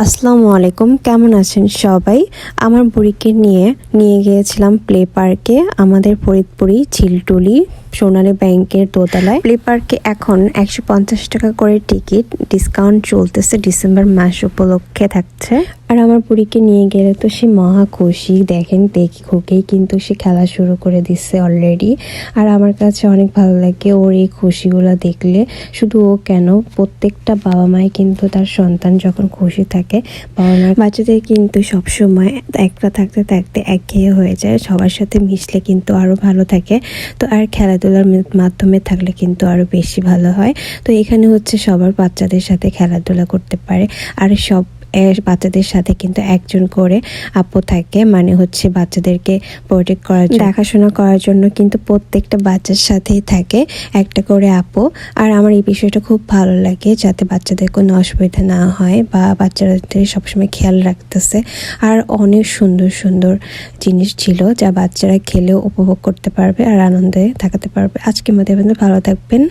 আসসালামু আলাইকুম, কেমন আছেন সবাই? আমার বুড়িকে নিয়ে গিয়েছিলাম প্লে পার্কে, আমাদের ফরিদপুরি ঝিলটুলি সোনালী ব্যাংকের দোতলায়। প্লে পার্কে এখন 150 টাকা করে টিকিট, ডিসকাউন্ট চলতেছে, ডিসেম্বর মাস উপলক্ষে থাকছে। আর আমার বুড়িকে নিয়ে গেলে তো সে মহা খুশি। দেখেন খুকেই কিন্তু সে খেলা শুরু করে দিচ্ছে অলরেডি। আর আমার কাছে অনেক ভালো লাগে ওর এই খুশিগুলো দেখলে। শুধু ও কেন, প্রত্যেকটা বাবা মাই কিন্তু তার সন্তান যখন খুশি থাকে, বাবা মায়ের বাচ্চাদের কিন্তু সবসময় একটা থাকতে থাকতে একঘেয়ে হয়ে যায়। সবার সাথে মিশলে কিন্তু আরও ভালো থাকে। তো আর খেলাধুলার মাধ্যমে থাকলে কিন্তু আরও বেশি ভালো হয়। তো এখানে হচ্ছে সবার বাচ্চাদের সাথে খেলাধুলা করতে পারে। আর সব বাচ্চাদের সাথে কিন্তু একজন করে আপু থাকে, মানে হচ্ছে বাচ্চাদেরকে প্রোটেক্ট করার জন্য, দেখাশোনা করার জন্য কিন্তু প্রত্যেকটা বাচ্চার সাথেই থাকে একটা করে আপু। আর আমার এই বিষয়টা খুব ভালো লাগে, যাতে বাচ্চাদের কোনো অসুবিধা না হয় বা বাচ্চাদের সবসময় খেয়াল রাখতেছে। আর অনেক সুন্দর সুন্দর জিনিস ছিল যা বাচ্চারা খেলেও উপভোগ করতে পারবে আর আনন্দে থাকাতে পারবে। আজকের মধ্যে ভালো থাকবেন।